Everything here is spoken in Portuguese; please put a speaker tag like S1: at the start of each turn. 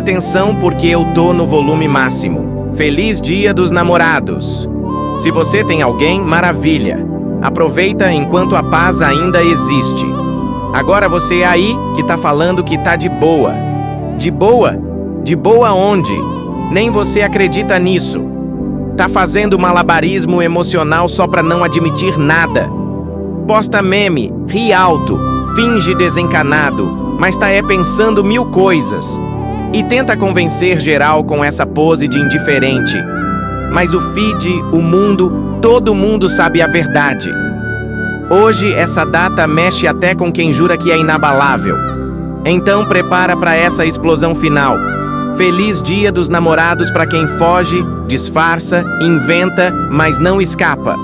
S1: atenção porque eu tô no volume máximo. Feliz Dia dos Namorados! Se você tem alguém, maravilha! Aproveita enquanto a paz ainda existe. Agora você aí que tá falando que tá de boa. De boa? De boa onde? Nem você acredita nisso. Tá fazendo malabarismo emocional só pra não admitir nada. Posta meme, ri alto, finge desencanado, mas tá pensando mil coisas. E tenta convencer geral com essa pose de indiferente. Mas o feed, o mundo, todo mundo sabe a verdade. Hoje essa data mexe até com quem jura que é inabalável. Então prepara para essa explosão final. Feliz Dia dos Namorados para quem foge, disfarça, inventa, mas não escapa.